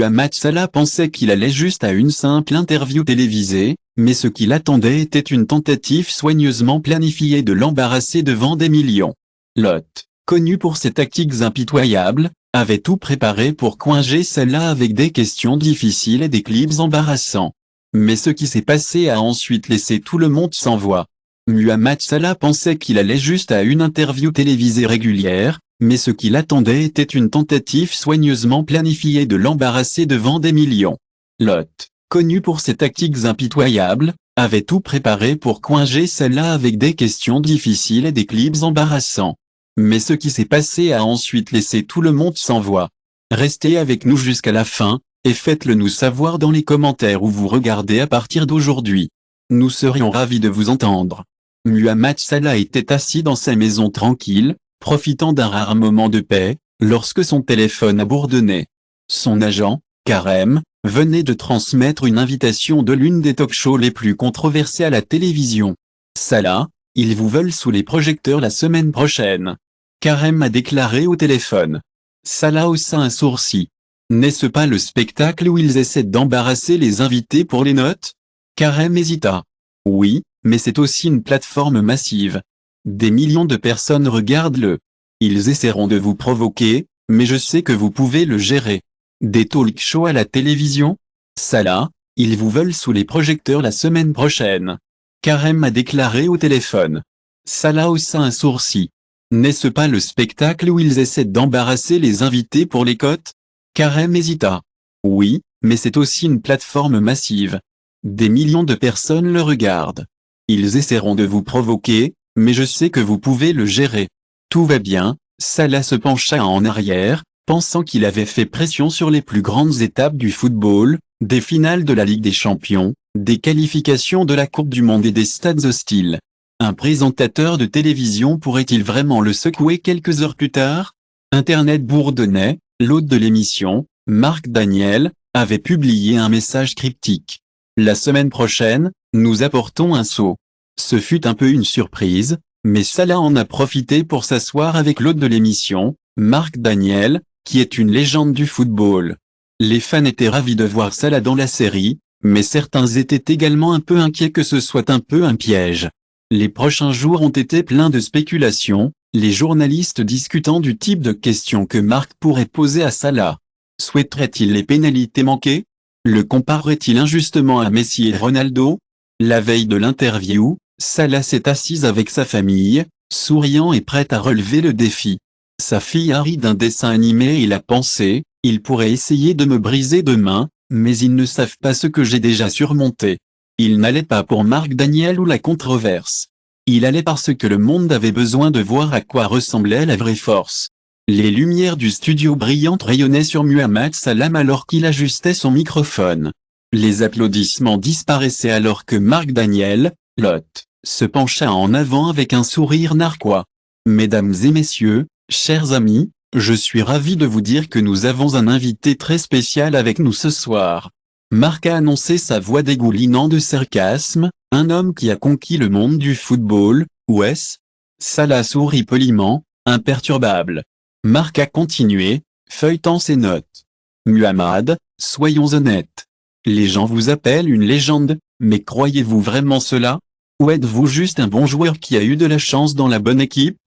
Mohamed Salah pensait qu'il allait juste à une simple interview télévisée, mais ce qui l'attendait était une tentative soigneusement planifiée de l'embarrasser devant des millions. Lot, connu pour ses tactiques impitoyables, avait tout préparé pour coincer Salah avec des questions difficiles et des clips embarrassants. Mais ce qui s'est passé a ensuite laissé tout le monde sans voix. Mohamed Salah pensait qu'il allait juste à une interview télévisée régulière, mais ce qui l'attendait était une tentative soigneusement planifiée de l'embarrasser devant des millions. Lot, connu pour ses tactiques impitoyables, avait tout préparé pour coincer Salah avec des questions difficiles et des clips embarrassants. Mais ce qui s'est passé a ensuite laissé tout le monde sans voix. Restez avec nous jusqu'à la fin, et faites-le nous savoir dans les commentaires où vous regardez à partir d'aujourd'hui. Nous serions ravis de vous entendre. Mohamed Salah était assis dans sa maison tranquille, profitant d'un rare moment de paix, lorsque son téléphone a bourdonné. Son agent, Karem, venait de transmettre une invitation de l'une des talk-shows les plus controversées à la télévision. Salah, ils vous veulent sous les projecteurs la semaine prochaine. Karem a déclaré au téléphone. Salah haussa un sourcil. N'est-ce pas le spectacle où ils essaient d'embarrasser les invités pour les notes? Karem hésita. Oui, mais c'est aussi une plateforme massive. Des millions de personnes regardent le. Ils essaieront de vous provoquer, mais je sais que vous pouvez le gérer. Des talk shows à la télévision? Salah, ils vous veulent sous les projecteurs la semaine prochaine. Karem a déclaré au téléphone. Salah haussa un sourcil. N'est-ce pas le spectacle où ils essaient d'embarrasser les invités pour les cotes? Karem hésita. Oui, mais c'est aussi une plateforme massive. Des millions de personnes le regardent. Ils essaieront de vous provoquer, mais je sais que vous pouvez le gérer. Tout va bien. Salah se pencha en arrière, pensant qu'il avait fait pression sur les plus grandes étapes du football, des finales de la Ligue des Champions, des qualifications de la Coupe du Monde et des stades hostiles. Un présentateur de télévision pourrait-il vraiment le secouer quelques heures plus tard? Internet bourdonnait, l'hôte de l'émission, Marc Daniel, avait publié un message cryptique. La semaine prochaine, nous apportons un seau. Ce fut un peu une surprise, mais Salah en a profité pour s'asseoir avec l'hôte de l'émission, Marc Daniel, qui est une légende du football. Les fans étaient ravis de voir Salah dans la série, mais certains étaient également un peu inquiets que ce soit un peu un piège. Les prochains jours ont été pleins de spéculations, les journalistes discutant du type de questions que Marc pourrait poser à Salah. Souhaiterait-il les pénalités manquées? Le comparerait-il injustement à Messi et Ronaldo? La veille de l'interview, Salah s'est assise avec sa famille, souriant et prête à relever le défi. Sa fille a ri d'un dessin animé et il a pensé, ils pourraient essayer de me briser demain, mais ils ne savent pas ce que j'ai déjà surmonté. Il n'allait pas pour Marc Daniel ou la controverse. Il allait parce que le monde avait besoin de voir à quoi ressemblait la vraie force. Les lumières du studio brillantes rayonnaient sur Mohamed Salah alors qu'il ajustait son microphone. Les applaudissements disparaissaient alors que Marc Daniel, Lot, se pencha en avant avec un sourire narquois. Mesdames et messieurs, chers amis, je suis ravi de vous dire que nous avons un invité très spécial avec nous ce soir. Marc a annoncé sa voix dégoulinant de sarcasme, un homme qui a conquis le monde du football, ou est-ce? Salah sourit poliment, imperturbable. Marc a continué, feuilletant ses notes. Mohamed, soyons honnêtes. Les gens vous appellent une légende, mais croyez-vous vraiment cela? Ou êtes-vous juste un bon joueur qui a eu de la chance dans la bonne équipe?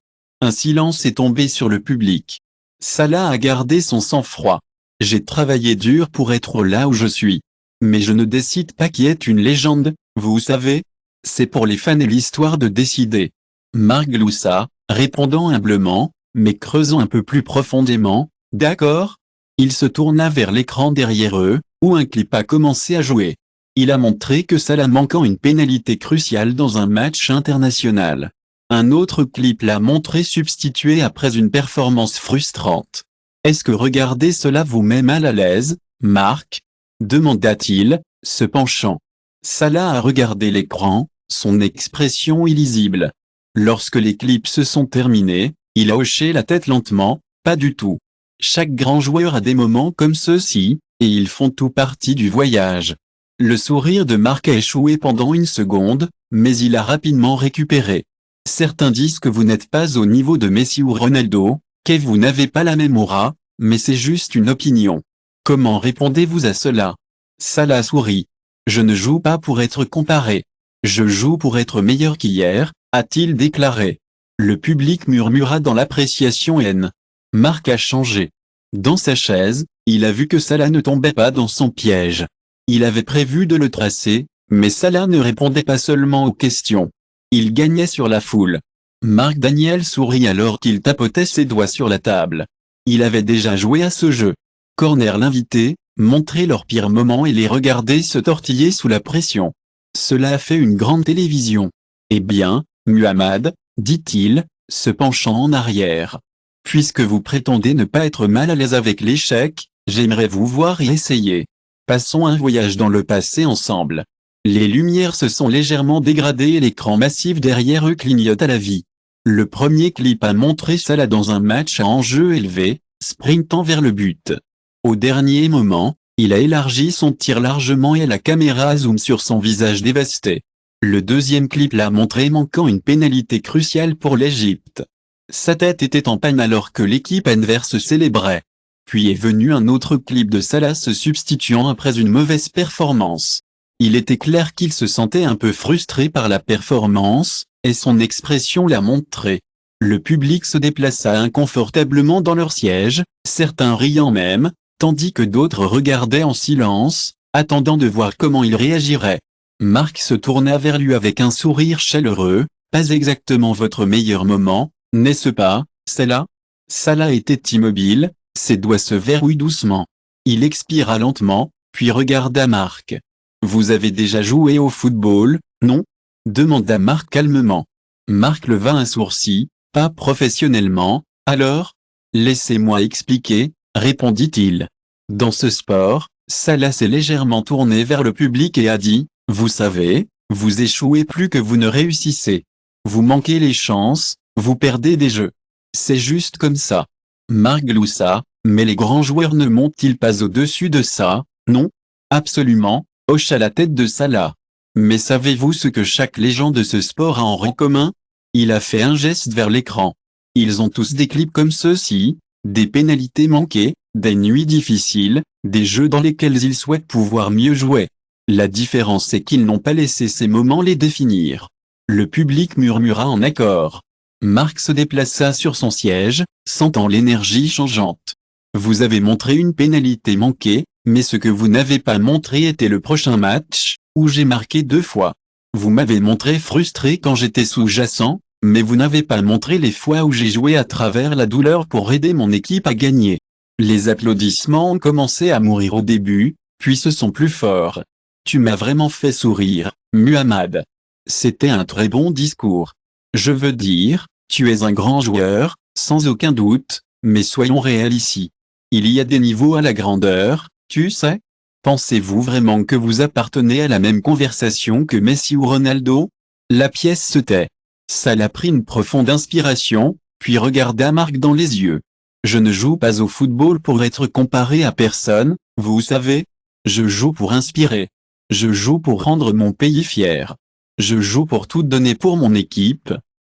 Un silence est tombé sur le public. Salah a gardé son sang-froid. J'ai travaillé dur pour être là où je suis. Mais je ne décide pas qui est une légende, vous savez? C'est pour les fans et l'histoire de décider. Marc gloussa, répondant humblement, mais creusant un peu plus profondément, d'accord? Il se tourna vers l'écran derrière eux, où un clip a commencé à jouer. Il a montré que Salah manquant une pénalité cruciale dans un match international. Un autre clip l'a montré substitué après une performance frustrante. Est-ce que regarder cela vous met mal à l'aise, Marc? Demanda-t-il, se penchant. Salah a regardé l'écran, son expression illisible. Lorsque les clips se sont terminés, il a hoché la tête lentement, pas du tout. Chaque grand joueur a des moments comme ceux-ci, et ils font tout partie du voyage. Le sourire de Marc a échoué pendant une seconde, mais il a rapidement récupéré. Certains disent que vous n'êtes pas au niveau de Messi ou Ronaldo, que vous n'avez pas la même aura, mais c'est juste une opinion. Comment répondez-vous à cela? Salah sourit. Je ne joue pas pour être comparé. Je joue pour être meilleur qu'hier, a-t-il déclaré. Le public murmura dans l'appréciation haine. Marc a changé. Dans sa chaise, il a vu que Salah ne tombait pas dans son piège. Il avait prévu de le tracer, mais Salah ne répondait pas seulement aux questions. Il gagnait sur la foule. Marc Daniel sourit alors qu'il tapotait ses doigts sur la table. Il avait déjà joué à ce jeu. Corner l'invité, montrer leurs pires moments et les regarder se tortiller sous la pression. Cela a fait une grande télévision. Eh bien, Muhammad, dit-il, se penchant en arrière. Puisque vous prétendez ne pas être mal à l'aise avec l'échec, j'aimerais vous voir y essayer. Passons un voyage dans le passé ensemble. Les lumières se sont légèrement dégradées et l'écran massif derrière eux clignote à la vie. Le premier clip a montré Salah dans un match à enjeu élevé, sprintant vers le but. Au dernier moment, il a élargi son tir largement et la caméra zoome sur son visage dévasté. Le deuxième clip l'a montré manquant une pénalité cruciale pour l'Égypte. Sa tête était en panne alors que l'équipe adverse célébrait. Puis est venu un autre clip de Salah se substituant après une mauvaise performance. Il était clair qu'il se sentait un peu frustré par la performance, et son expression l'a montré. Le public se déplaça inconfortablement dans leur siège, certains riant même, tandis que d'autres regardaient en silence, attendant de voir comment il réagirait. Marc se tourna vers lui avec un sourire chaleureux. Pas exactement votre meilleur moment, n'est-ce pas, Salah? Salah était immobile, ses doigts se verrouillent doucement. Il expira lentement, puis regarda Marc. Vous avez déjà joué au football, non? Demanda Marc calmement. Marc leva un sourcil. Pas professionnellement, alors? Laissez-moi expliquer, répondit-il. Dans ce sport, Salah s'est légèrement tourné vers le public et a dit, vous savez, vous échouez plus que vous ne réussissez. Vous manquez les chances, vous perdez des jeux. C'est juste comme ça. Marc gloussa, mais les grands joueurs ne montent-ils pas au-dessus de ça, non? Absolument, hocha la tête de Salah. Mais savez-vous ce que chaque légende de ce sport a en commun? Il a fait un geste vers l'écran. Ils ont tous des clips comme ceux-ci, des pénalités manquées, des nuits difficiles, des jeux dans lesquels ils souhaitent pouvoir mieux jouer. La différence est qu'ils n'ont pas laissé ces moments les définir. Le public murmura en accord. Marc se déplaça sur son siège, sentant l'énergie changeante. Vous avez montré une pénalité manquée, mais ce que vous n'avez pas montré était le prochain match, où j'ai marqué 2 fois. Vous m'avez montré frustré quand j'étais sous-jacent, mais vous n'avez pas montré les fois où j'ai joué à travers la douleur pour aider mon équipe à gagner. Les applaudissements ont commencé à mourir au début, puis se sont plus forts. Tu m'as vraiment fait sourire, Muhammad. C'était un très bon discours. Je veux dire, tu es un grand joueur, sans aucun doute, mais soyons réels ici. Il y a des niveaux à la grandeur, tu sais. Pensez-vous vraiment que vous appartenez à la même conversation que Messi ou Ronaldo? La pièce se tait. Salah prit une profonde inspiration, puis regarda Marc dans les yeux. Je ne joue pas au football pour être comparé à personne, vous savez. Je joue pour inspirer. Je joue pour rendre mon pays fier. Je joue pour tout donner pour mon équipe.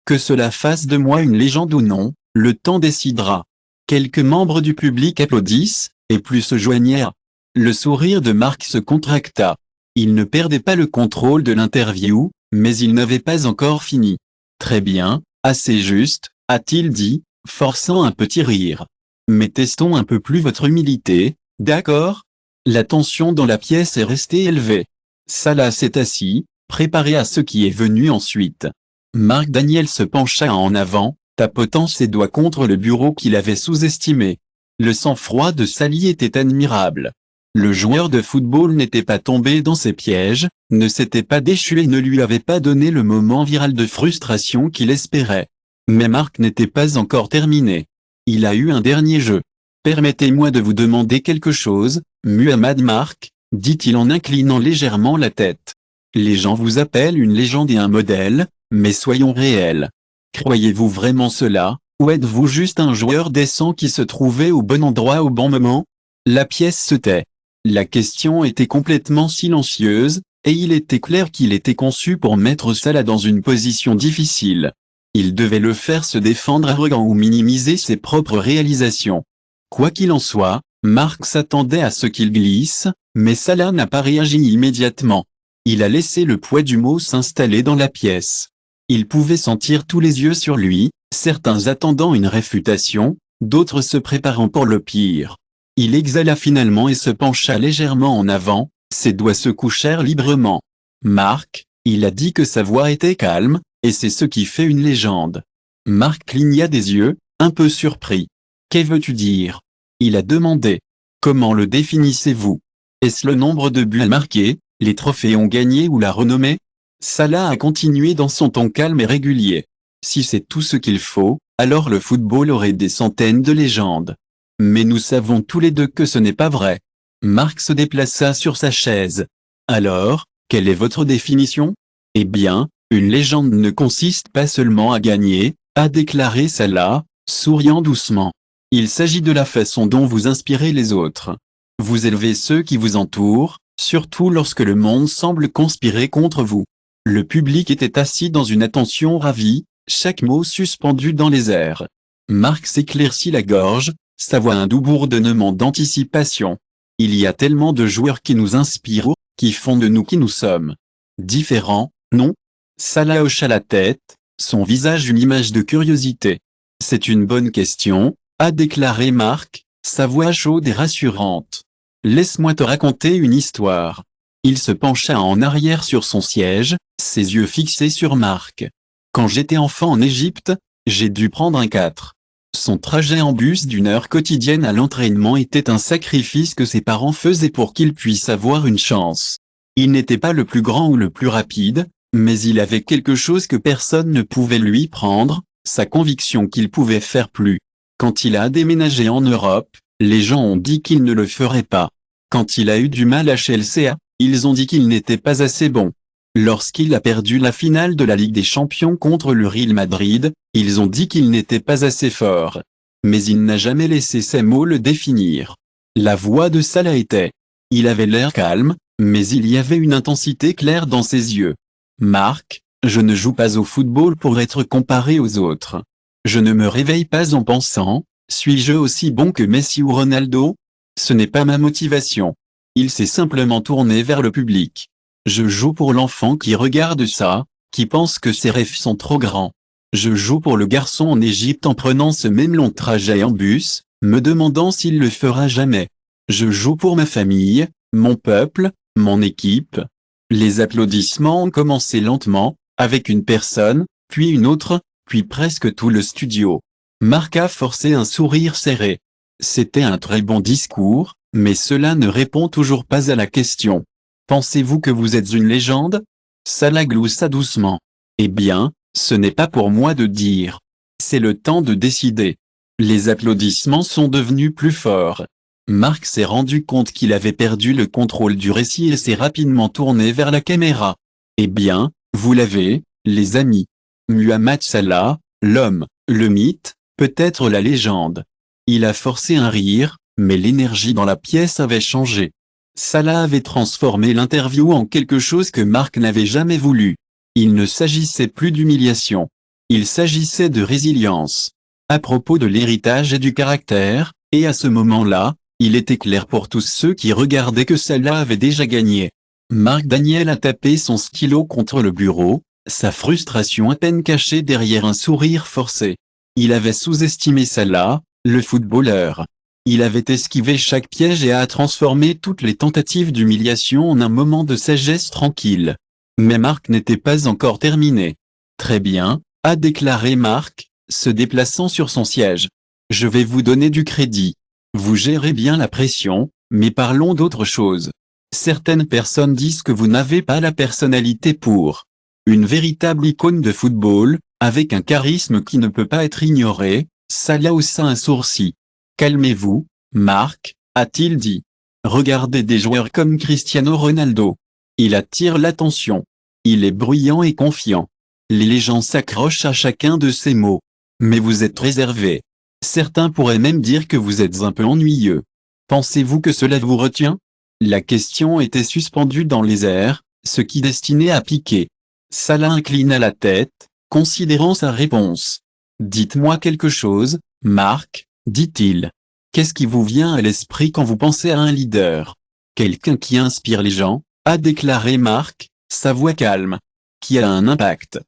Que cela fasse de moi une légende ou non, le temps décidera. Quelques membres du public applaudissent, et plus se joignèrent. Le sourire de Marc se contracta. Il ne perdait pas le contrôle de l'interview, mais il n'avait pas encore fini. Très bien, assez juste, a-t-il dit, forçant un petit rire. Mais testons un peu plus votre humilité, d'accord? La tension dans la pièce est restée élevée. Salah s'est assis, préparé à ce qui est venu ensuite. Marc Daniel se pencha en avant, tapotant ses doigts contre le bureau qu'il avait sous-estimé. Le sang-froid de Salah était admirable. Le joueur de football n'était pas tombé dans ses pièges, ne s'était pas déchu et ne lui avait pas donné le moment viral de frustration qu'il espérait. Mais Marc n'était pas encore terminé. Il a eu un dernier jeu. Permettez-moi de vous demander quelque chose, Muhammad Marc, dit-il en inclinant légèrement la tête. Les gens vous appellent une légende et un modèle, mais soyons réels. Croyez-vous vraiment cela, ou êtes-vous juste un joueur décent qui se trouvait au bon endroit au bon moment? La pièce se tait. La question était complètement silencieuse, et il était clair qu'il était conçu pour mettre Salah dans une position difficile. Il devait le faire se défendre arrogant ou minimiser ses propres réalisations. Quoi qu'il en soit, Marc s'attendait à ce qu'il glisse, mais Salah n'a pas réagi immédiatement. Il a laissé le poids du mot s'installer dans la pièce. Il pouvait sentir tous les yeux sur lui, certains attendant une réfutation, d'autres se préparant pour le pire. Il exhala finalement et se pencha légèrement en avant, ses doigts se couchèrent librement. Marc, il a dit que sa voix était calme, et c'est ce qui fait une légende. Marc cligna des yeux, un peu surpris. Que veux-tu dire? Il a demandé. Comment le définissez-vous? Est-ce le nombre de buts marqués, les trophées ont gagné ou la renommée? Salah a continué dans son ton calme et régulier. Si c'est tout ce qu'il faut, alors le football aurait des centaines de légendes. Mais nous savons tous les deux que ce n'est pas vrai. Marc se déplaça sur sa chaise. Alors, quelle est votre définition? Eh bien, une légende ne consiste pas seulement à gagner, a déclaré Salah, souriant doucement. Il s'agit de la façon dont vous inspirez les autres. Vous élevez ceux qui vous entourent, surtout lorsque le monde semble conspirer contre vous. Le public était assis dans une attention ravie, chaque mot suspendu dans les airs. Marc s'éclaircit la gorge, sa voix un doux bourdonnement d'anticipation. Il y a tellement de joueurs qui nous inspirent, qui font de nous qui nous sommes. Différents, non? Salah hocha la tête, son visage une image de curiosité. C'est une bonne question, a déclaré Marc, sa voix chaude et rassurante. Laisse-moi te raconter une histoire. Il se pencha en arrière sur son siège, ses yeux fixés sur Marc. Quand j'étais enfant en Égypte, j'ai dû prendre un 4. Son trajet en bus d'une heure quotidienne à l'entraînement était un sacrifice que ses parents faisaient pour qu'il puisse avoir une chance. Il n'était pas le plus grand ou le plus rapide, mais il avait quelque chose que personne ne pouvait lui prendre, sa conviction qu'il pouvait faire plus. Quand il a déménagé en Europe, les gens ont dit qu'il ne le ferait pas. Quand il a eu du mal à Chelsea, ils ont dit qu'il n'était pas assez bon. Lorsqu'il a perdu la finale de la Ligue des Champions contre le Real Madrid, ils ont dit qu'il n'était pas assez fort. Mais il n'a jamais laissé ces mots le définir. La voix de Salah était. Il avait l'air calme, mais il y avait une intensité claire dans ses yeux. Marc, je ne joue pas au football pour être comparé aux autres. Je ne me réveille pas en pensant, suis-je aussi bon que Messi ou Ronaldo? Ce n'est pas ma motivation. Il s'est simplement tourné vers le public. Je joue pour l'enfant qui regarde ça, qui pense que ses rêves sont trop grands. Je joue pour le garçon en Égypte en prenant ce même long trajet en bus, me demandant s'il le fera jamais. Je joue pour ma famille, mon peuple, mon équipe. Les applaudissements ont commencé lentement, avec une personne, puis une autre, puis presque tout le studio. Marc a forcé un sourire serré. C'était un très bon discours, mais cela ne répond toujours pas à la question. Pensez-vous que vous êtes une légende? Salah gloussa doucement. Eh bien, ce n'est pas pour moi de dire. C'est le temps de décider. Les applaudissements sont devenus plus forts. Marc s'est rendu compte qu'il avait perdu le contrôle du récit et s'est rapidement tourné vers la caméra. Eh bien, vous l'avez, les amis. Muhammad Salah, l'homme, le mythe, peut-être la légende. Il a forcé un rire, mais l'énergie dans la pièce avait changé. Salah avait transformé l'interview en quelque chose que Marc n'avait jamais voulu. Il ne s'agissait plus d'humiliation. Il s'agissait de résilience. À propos de l'héritage et du caractère, et à ce moment-là, il était clair pour tous ceux qui regardaient que Salah avait déjà gagné. Marc Daniel a tapé son stylo contre le bureau, sa frustration à peine cachée derrière un sourire forcé. Il avait sous-estimé Salah, le footballeur. Il avait esquivé chaque piège et a transformé toutes les tentatives d'humiliation en un moment de sagesse tranquille. Mais Marc n'était pas encore terminé. Très bien, a déclaré Marc, se déplaçant sur son siège. Je vais vous donner du crédit. Vous gérez bien la pression, mais parlons d'autre chose. Certaines personnes disent que vous n'avez pas la personnalité pour. Une véritable icône de football, avec un charisme qui ne peut pas être ignoré, Salah haussa un sourcil. Calmez-vous, Marc, a-t-il dit. Regardez des joueurs comme Cristiano Ronaldo. Il attire l'attention. Il est bruyant et confiant. Les gens s'accrochent à chacun de ses mots. Mais vous êtes réservé. Certains pourraient même dire que vous êtes un peu ennuyeux. Pensez-vous que cela vous retient? La question était suspendue dans les airs, ce qui destinait à piquer. Salah inclina la tête, considérant sa réponse. Dites-moi quelque chose, Marc, dit-il. Qu'est-ce qui vous vient à l'esprit quand vous pensez à un leader? Quelqu'un qui inspire les gens, a déclaré Marc, sa voix calme. Qui a un impact.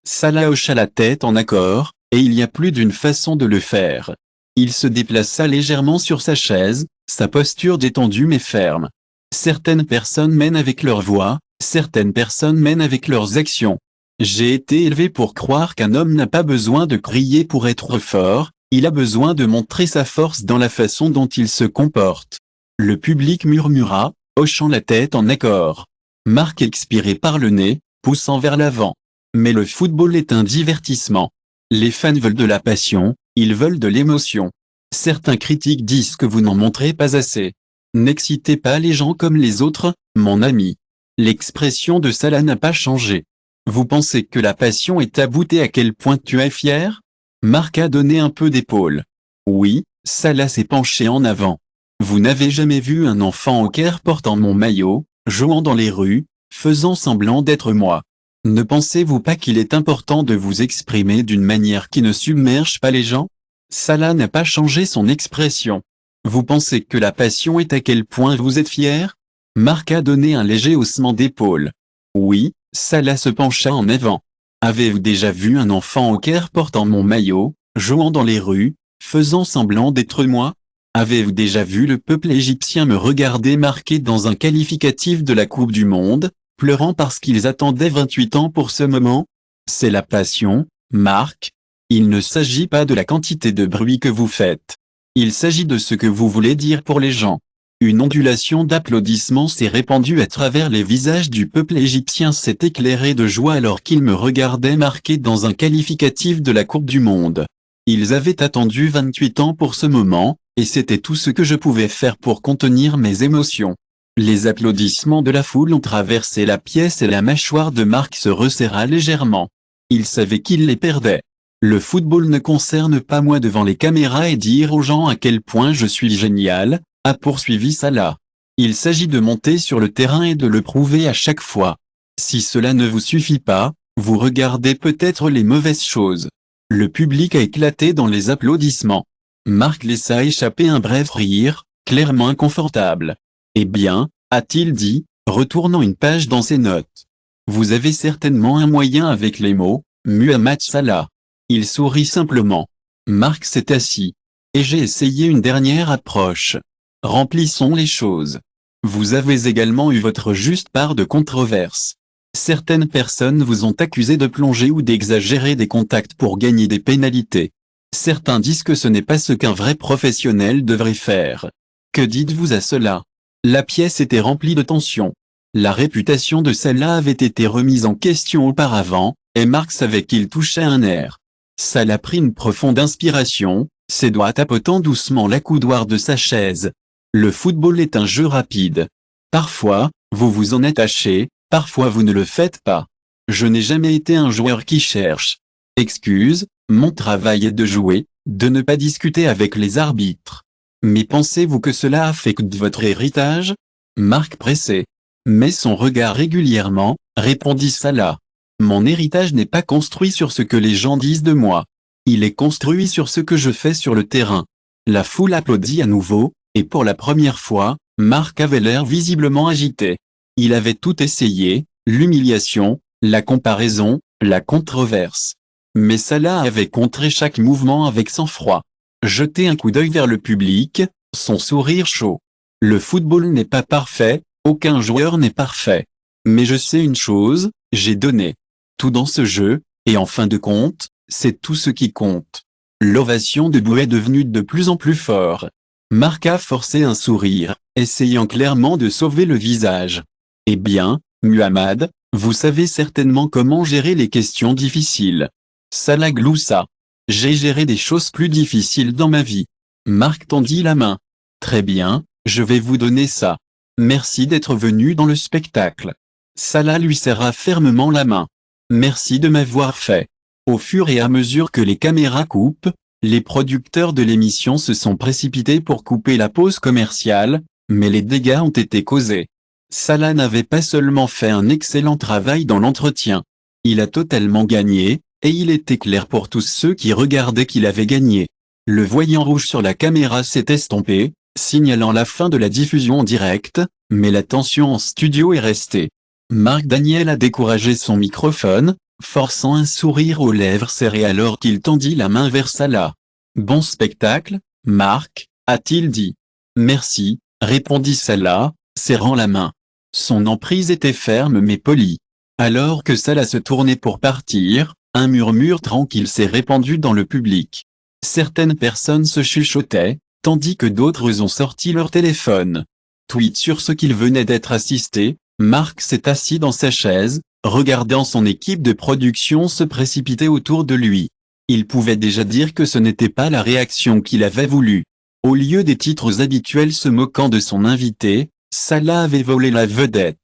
Salah hocha la tête en accord, et il y a plus d'une façon de le faire. Il se déplaça légèrement sur sa chaise, sa posture détendue mais ferme. Certaines personnes mènent avec leur voix, certaines personnes mènent avec leurs actions. J'ai été élevé pour croire qu'un homme n'a pas besoin de crier pour être fort, il a besoin de montrer sa force dans la façon dont il se comporte. Le public murmura, hochant la tête en accord. Marc expirait par le nez, poussant vers l'avant. Mais le football est un divertissement. Les fans veulent de la passion, ils veulent de l'émotion. Certains critiques disent que vous n'en montrez pas assez. N'excitez pas les gens comme les autres, mon ami. L'expression de Salah n'a pas changé. Vous pensez que la passion est aboutée à quel point tu es fier? Marc a donné un peu d'épaule. Oui, Salah s'est penché en avant. Vous n'avez jamais vu un enfant au Caire portant mon maillot, jouant dans les rues, faisant semblant d'être moi. Ne pensez-vous pas qu'il est important de vous exprimer d'une manière qui ne submerge pas les gens? Salah n'a pas changé son expression. Vous pensez que la passion est à quel point vous êtes fier? Marc a donné un léger haussement d'épaule. Oui, Salah se pencha en avant. Avez-vous déjà vu un enfant au Caire portant mon maillot, jouant dans les rues, faisant semblant d'être moi? Avez-vous déjà vu le peuple égyptien me regarder marqué dans un qualificatif de la Coupe du Monde, pleurant parce qu'ils attendaient 28 ans pour ce moment? C'est la passion, Marc. Il ne s'agit pas de la quantité de bruit que vous faites. Il s'agit de ce que vous voulez dire pour les gens. Une ondulation d'applaudissements s'est répandue à travers les visages du peuple égyptien s'est éclairé de joie alors qu'ils me regardaient marqué dans un qualificatif de la Coupe du Monde. Ils avaient attendu 28 ans pour ce moment, et c'était tout ce que je pouvais faire pour contenir mes émotions. Les applaudissements de la foule ont traversé la pièce et la mâchoire de Marc se resserra légèrement. Il savait qu'il les perdait. Le football ne concerne pas moi devant les caméras et dire aux gens à quel point je suis génial, a poursuivi Salah. Il s'agit de monter sur le terrain et de le prouver à chaque fois. Si cela ne vous suffit pas, vous regardez peut-être les mauvaises choses. Le public a éclaté dans les applaudissements. Marc laissa échapper un bref rire, clairement inconfortable. Eh bien, a-t-il dit, retournant une page dans ses notes. Vous avez certainement un moyen avec les mots, Muhammad Salah. Il sourit simplement. Marc s'est assis. Et j'ai essayé une dernière approche. Remplissons les choses. Vous avez également eu votre juste part de controverses. Certaines personnes vous ont accusé de plonger ou d'exagérer des contacts pour gagner des pénalités. Certains disent que ce n'est pas ce qu'un vrai professionnel devrait faire. Que dites-vous à cela? La pièce était remplie de tension. La réputation de Salah avait été remise en question auparavant, et Marc savait qu'il touchait un air. Salah prit une profonde inspiration, ses doigts tapotant doucement l'accoudoir de sa chaise. Le football est un jeu rapide. Parfois, vous vous en attachez, parfois vous ne le faites pas. Je n'ai jamais été un joueur qui cherche. Excuse, mon travail est de jouer, de ne pas discuter avec les arbitres. Mais pensez-vous que cela affecte votre héritage? Marc pressé. Mais son regard régulièrement, répondit Salah. Mon héritage n'est pas construit sur ce que les gens disent de moi. Il est construit sur ce que je fais sur le terrain. La foule applaudit à nouveau, et pour la première fois, Marc avait l'air visiblement agité. Il avait tout essayé, l'humiliation, la comparaison, la controverse. Mais Salah avait contré chaque mouvement avec sang-froid. Jeté un coup d'œil vers le public, son sourire chaud. Le football n'est pas parfait, aucun joueur n'est parfait. Mais je sais une chose, j'ai donné tout dans ce jeu, et en fin de compte, c'est tout ce qui compte. L'ovation debout est devenue de plus en plus fort. Marc a forcé un sourire, essayant clairement de sauver le visage. Eh bien, Muhammad, vous savez certainement comment gérer les questions difficiles. Salah gloussa. J'ai géré des choses plus difficiles dans ma vie. Marc tendit la main. Très bien, je vais vous donner ça. Merci d'être venu dans le spectacle. Salah lui serra fermement la main. Merci de m'avoir fait. Au fur et à mesure que les caméras coupent, les producteurs de l'émission se sont précipités pour couper la pause commerciale, mais les dégâts ont été causés. Salah n'avait pas seulement fait un excellent travail dans l'entretien. Il a totalement gagné, et il était clair pour tous ceux qui regardaient qu'il avait gagné. Le voyant rouge sur la caméra s'est estompé, signalant la fin de la diffusion en direct, mais la tension en studio est restée. Marc Daniel a découragé son microphone, forçant un sourire aux lèvres serrées alors qu'il tendit la main vers Salah. « Bon spectacle, Marc », a-t-il dit. « Merci », répondit Salah, serrant la main. Son emprise était ferme mais polie. Alors que Salah se tournait pour partir, un murmure tranquille s'est répandu dans le public. Certaines personnes se chuchotaient, tandis que d'autres ont sorti leur téléphone. Tweet sur ce qu'il venait d'être assisté, Marc s'est assis dans sa chaise, regardant son équipe de production se précipiter autour de lui. Il pouvait déjà dire que ce n'était pas la réaction qu'il avait voulu. Au lieu des titres habituels se moquant de son invité, Salah avait volé la vedette.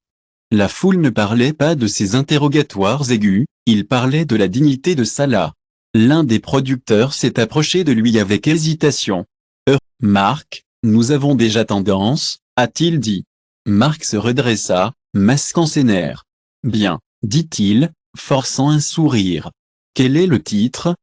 La foule ne parlait pas de ses interrogatoires aigus, il parlait de la dignité de Salah. L'un des producteurs s'est approché de lui avec hésitation. « Marc, nous avons déjà tendance », a-t-il dit. Marc se redressa, masquant ses nerfs. « Bien », dit-il, forçant un sourire. « Quel est le titre ?»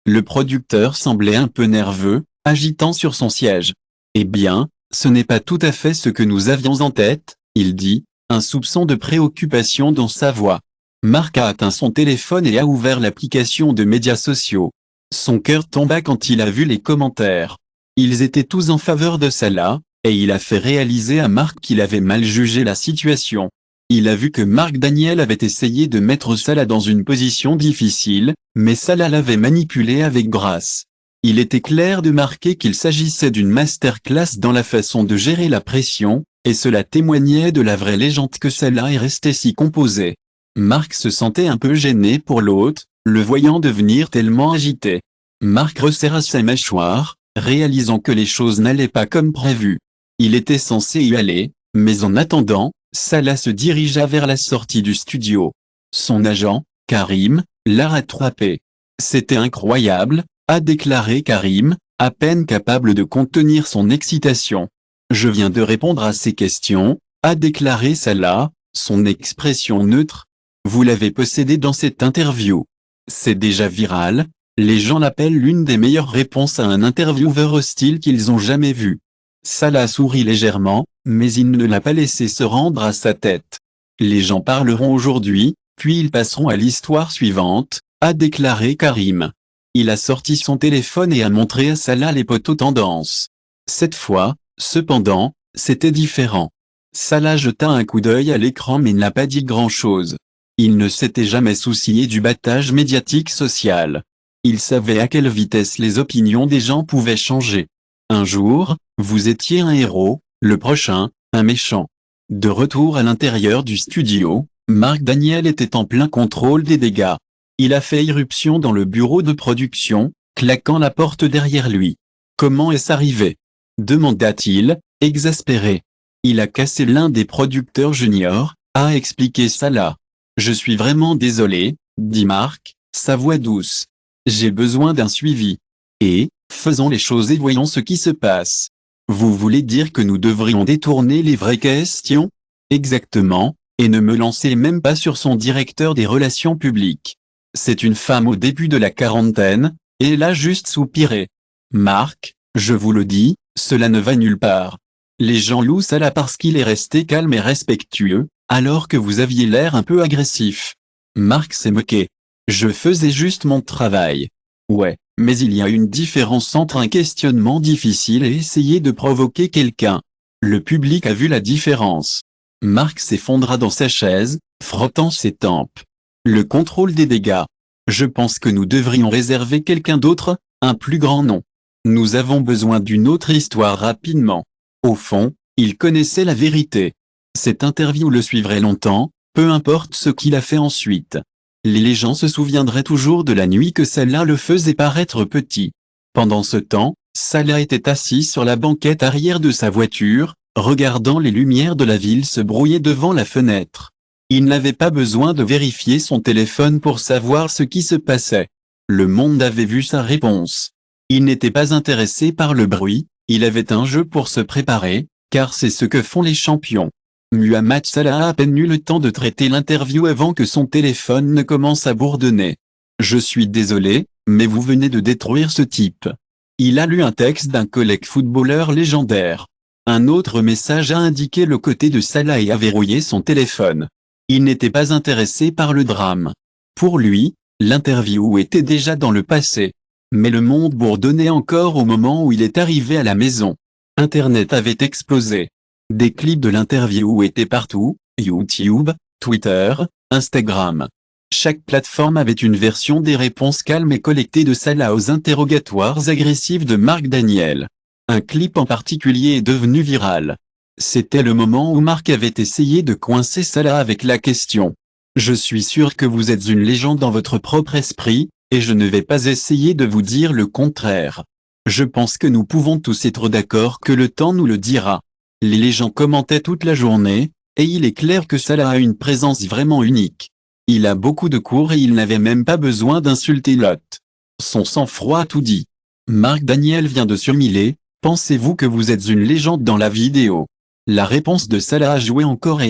Le producteur semblait un peu nerveux, agitant sur son siège. « Eh bien, ce n'est pas tout à fait ce que nous avions en tête », il dit, un soupçon de préoccupation dans sa voix. Marc a atteint son téléphone et a ouvert l'application de médias sociaux. Son cœur tomba quand il a vu les commentaires. Ils étaient tous en faveur de Salah, et il a fait réaliser à Marc qu'il avait mal jugé la situation. Il a vu que Marc Daniel avait essayé de mettre Salah dans une position difficile, mais Salah l'avait manipulé avec grâce. Il était clair de marquer qu'il s'agissait d'une masterclass dans la façon de gérer la pression, et cela témoignait de la vraie légende que Salah est resté si composé. Marc se sentait un peu gêné pour l'hôte, le voyant devenir tellement agité. Marc resserra sa mâchoire, réalisant que les choses n'allaient pas comme prévu. Il était censé y aller, mais en attendant, Salah se dirigea vers la sortie du studio. Son agent, Karim, l'a rattrapé. « C'était incroyable », a déclaré Karim, à peine capable de contenir son excitation. « Je viens de répondre à ces questions », a déclaré Salah, son expression neutre. « Vous l'avez possédé dans cette interview. C'est déjà viral, les gens l'appellent l'une des meilleures réponses à un intervieweur hostile qu'ils ont jamais vu. » Salah sourit légèrement, mais il ne l'a pas laissé se rendre à sa tête. « Les gens parleront aujourd'hui, puis ils passeront à l'histoire suivante », a déclaré Karim. Il a sorti son téléphone et a montré à Salah les poteaux tendances. Cette fois, cependant, c'était différent. Salah jeta un coup d'œil à l'écran mais n'a pas dit grand-chose. Il ne s'était jamais soucié du battage médiatique social. Il savait à quelle vitesse les opinions des gens pouvaient changer. Un jour, vous étiez un héros, le prochain, un méchant. De retour à l'intérieur du studio, Marc Daniel était en plein contrôle des dégâts. Il a fait irruption dans le bureau de production, claquant la porte derrière lui. « Comment est-ce arrivé ?» demanda-t-il, exaspéré. « Il a cassé l'un des producteurs juniors », a expliqué Salah. « Je suis vraiment désolé », dit Marc, sa voix douce. « J'ai besoin d'un suivi. Et, faisons les choses et voyons ce qui se passe. Vous voulez dire que nous devrions détourner les vraies questions ? Exactement, et ne me lancez même pas sur son directeur des relations publiques. C'est une femme au début de la quarantaine, et elle a juste soupiré. Marc, je vous le dis, cela ne va nulle part. Les gens louent Salah parce qu'il est resté calme et respectueux, alors que vous aviez l'air un peu agressif. » Marc s'est moqué. « Je faisais juste mon travail. » Ouais, mais il y a une différence entre un questionnement difficile et essayer de provoquer quelqu'un. Le public a vu la différence. Marc s'effondra dans sa chaise, frottant ses tempes. Le contrôle des dégâts. Je pense que nous devrions réserver quelqu'un d'autre, un plus grand nom. Nous avons besoin d'une autre histoire rapidement. Au fond, il connaissait la vérité. Cette interview le suivrait longtemps, peu importe ce qu'il a fait ensuite. Les gens se souviendraient toujours de la nuit que Salah le faisait paraître petit. Pendant ce temps, Salah était assis sur la banquette arrière de sa voiture, regardant les lumières de la ville se brouiller devant la fenêtre. Il n'avait pas besoin de vérifier son téléphone pour savoir ce qui se passait. Le monde avait vu sa réponse. Il n'était pas intéressé par le bruit, il avait un jeu pour se préparer, car c'est ce que font les champions. Muhammad Salah a à peine eu le temps de traiter l'interview avant que son téléphone ne commence à bourdonner. « Je suis désolé, mais vous venez de détruire ce type. Il a lu un texte d'un collègue footballeur légendaire. Un autre message a indiqué le côté de Salah et a verrouillé son téléphone. Il n'était pas intéressé par le drame. Pour lui, l'interview était déjà dans le passé. Mais le monde bourdonnait encore au moment où il est arrivé à la maison. Internet avait explosé. Des clips de l'interview étaient partout, YouTube, Twitter, Instagram. Chaque plateforme avait une version des réponses calmes et collectées de Salah aux interrogatoires agressifs de Marc Daniel. Un clip en particulier est devenu viral. C'était le moment où Marc avait essayé de coincer Salah avec la question. Je suis sûr que vous êtes une légende dans votre propre esprit, et je ne vais pas essayer de vous dire le contraire. Je pense que nous pouvons tous être d'accord que le temps nous le dira. Les gens commentaient toute la journée, et il est clair que Salah a une présence vraiment unique. Il a beaucoup de cours et il n'avait même pas besoin d'insulter Lot. Son sang-froid a tout dit. Marc Daniel vient de surmiler, pensez-vous que vous êtes une légende dans la vidéo? La réponse de Salah a joué encore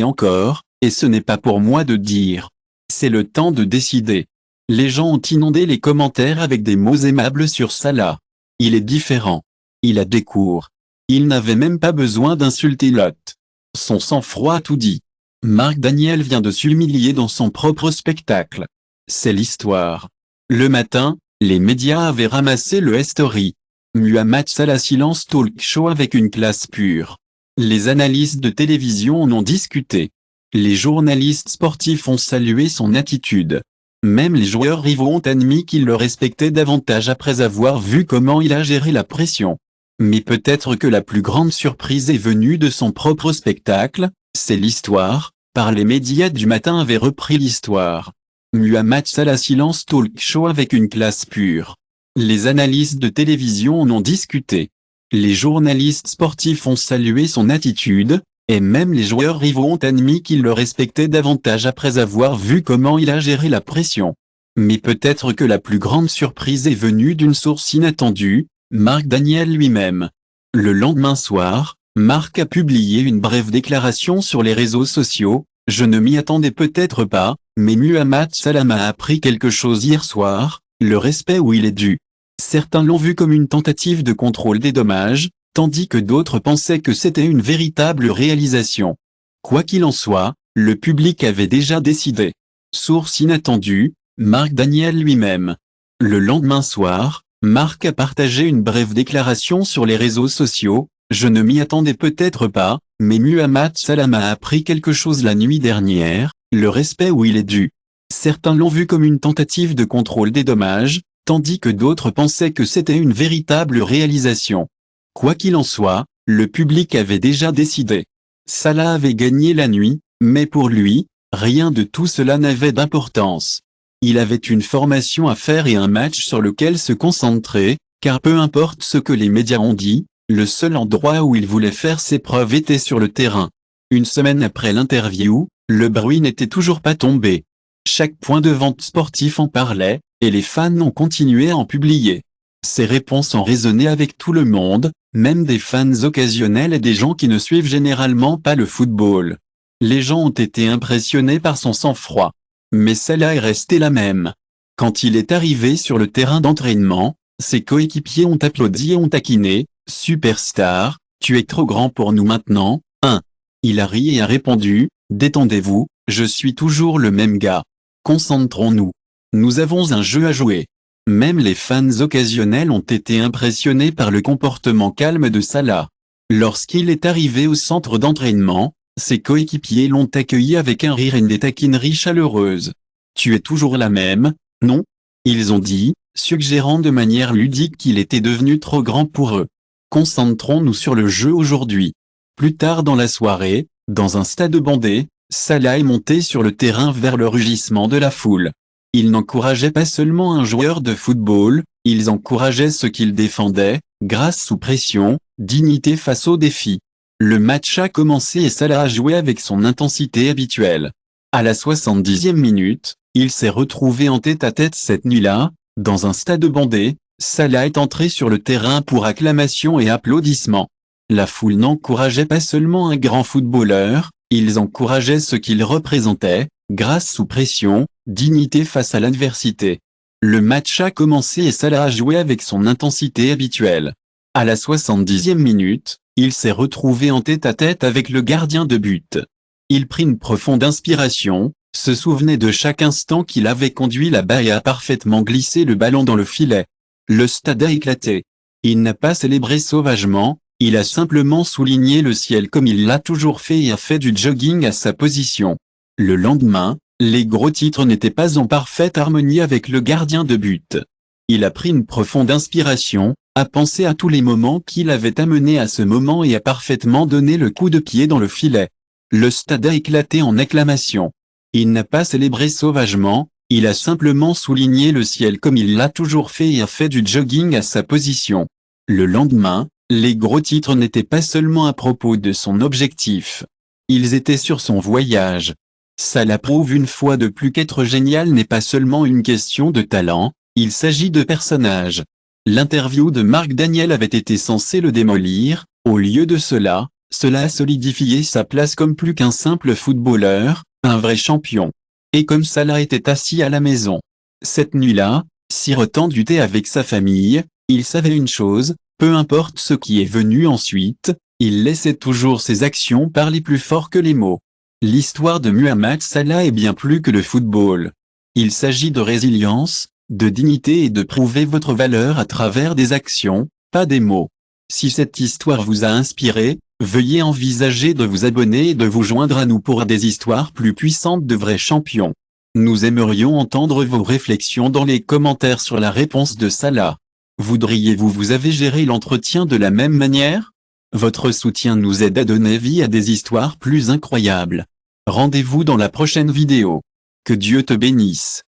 et ce n'est pas pour moi de dire. C'est le temps de décider. Les gens ont inondé les commentaires avec des mots aimables sur Salah. Il est différent. Il a des cours. Il n'avait même pas besoin d'insulter Lot. Son sang-froid a tout dit. Marc Daniel vient de s'humilier dans son propre spectacle. C'est l'histoire. Le matin, les médias avaient ramassé le story. Muhammad Salah silence talk show avec une classe pure. Les analystes de télévision en ont discuté. Les journalistes sportifs ont salué son attitude. Même les joueurs rivaux ont admis qu'ils le respectaient davantage après avoir vu comment il a géré la pression. Mais peut-être que la plus grande surprise est venue de son propre spectacle, c'est l'histoire, par les médias du matin avait repris l'histoire. Muhammad Salah silence talk show avec une classe pure. Les analystes de télévision en ont discuté. Les journalistes sportifs ont salué son attitude, et même les joueurs rivaux ont admis qu'ils le respectaient davantage après avoir vu comment il a géré la pression. Mais peut-être que la plus grande surprise est venue d'une source inattendue, Marc Daniel lui-même. Le lendemain soir, Marc a publié une brève déclaration sur les réseaux sociaux. Je ne m'y attendais peut-être pas, mais Muhammad Salah m'a appris quelque chose hier soir, le respect où il est dû. Certains l'ont vu comme une tentative de contrôle des dommages, tandis que d'autres pensaient que c'était une véritable réalisation. Quoi qu'il en soit, le public avait déjà décidé. Source inattendue, Marc Daniel lui-même. Le lendemain soir, Marc a partagé une brève déclaration sur les réseaux sociaux. Je ne m'y attendais peut-être pas, mais Muhammad Salah m'a appris quelque chose la nuit dernière, le respect où il est dû. Certains l'ont vu comme une tentative de contrôle des dommages, tandis que d'autres pensaient que c'était une véritable réalisation. Quoi qu'il en soit, le public avait déjà décidé. Salah avait gagné la nuit, mais pour lui, rien de tout cela n'avait d'importance. Il avait une formation à faire et un match sur lequel se concentrer, car peu importe ce que les médias ont dit, le seul endroit où il voulait faire ses preuves était sur le terrain. Une semaine après l'interview, le bruit n'était toujours pas tombé. Chaque point de vente sportif en parlait, et les fans ont continué à en publier. Ses réponses ont résonné avec tout le monde, même des fans occasionnels et des gens qui ne suivent généralement pas le football. Les gens ont été impressionnés par son sang-froid. Mais Salah est resté la même. Quand il est arrivé sur le terrain d'entraînement, ses coéquipiers ont applaudi et ont taquiné, « Superstar, tu es trop grand pour nous maintenant, hein ?» Il a ri et a répondu, « Détendez-vous, je suis toujours le même gars. Concentrons-nous. Nous avons un jeu à jouer. » Même les fans occasionnels ont été impressionnés par le comportement calme de Salah. Lorsqu'il est arrivé au centre d'entraînement, ses coéquipiers l'ont accueilli avec un rire et des taquineries chaleureuses. « Tu es toujours la même, non ?» Ils ont dit, suggérant de manière ludique qu'il était devenu trop grand pour eux. Concentrons-nous sur le jeu aujourd'hui. Plus tard dans la soirée, dans un stade bondé, Salah est monté sur le terrain vers le rugissement de la foule. Il n'encourageait pas seulement un joueur de football, ils encourageaient ceux qu'il défendait, grâce sous pression, dignité face aux défis. Le match a commencé et Salah a joué avec son intensité habituelle. À la 70e minute, il s'est retrouvé en tête-à-tête cette nuit-là, dans un stade bondé. Salah est entré sur le terrain pour acclamations et applaudissements. La foule n'encourageait pas seulement un grand footballeur, ils encourageaient ce qu'il représentait, grâce sous pression, dignité face à l'adversité. Le match a commencé et Salah a joué avec son intensité habituelle. À la 70e minute, il s'est retrouvé en tête-à-tête avec le gardien de but. Il prit une profonde inspiration, se souvenait de chaque instant qu'il avait conduit là-bas et a parfaitement glissé le ballon dans le filet. Le stade a éclaté. Il n'a pas célébré sauvagement, il a simplement souligné le ciel comme il l'a toujours fait et a fait du jogging à sa position. Le lendemain, les gros titres n'étaient pas en parfaite harmonie avec le gardien de but. Il a pris une profonde inspiration, a pensé à tous les moments qu'il avait amenés à ce moment et a parfaitement donné le coup de pied dans le filet. Le stade a éclaté en acclamations. Il n'a pas célébré sauvagement, il a simplement souligné le ciel comme il l'a toujours fait et a fait du jogging à sa position. Le lendemain, les gros titres n'étaient pas seulement à propos de son objectif. Ils étaient sur son voyage. Salah prouve une fois de plus qu'être génial n'est pas seulement une question de talent, il s'agit de personnage. L'interview de Marc Daniel avait été censée le démolir, au lieu de cela a solidifié sa place comme plus qu'un simple footballeur, un vrai champion. Et comme Salah était assis à la maison cette nuit-là, sirotant du thé avec sa famille, il savait une chose, peu importe ce qui est venu ensuite, il laissait toujours ses actions parler plus fort que les mots. L'histoire de Mohamed Salah est bien plus que le football. Il s'agit de résilience, de dignité et de prouver votre valeur à travers des actions, pas des mots. Si cette histoire vous a inspiré, veuillez envisager de vous abonner et de vous joindre à nous pour des histoires plus puissantes de vrais champions. Nous aimerions entendre vos réflexions dans les commentaires sur la réponse de Salah. Vous avez géré l'entretien de la même manière? Votre soutien nous aide à donner vie à des histoires plus incroyables. Rendez-vous dans la prochaine vidéo. Que Dieu te bénisse.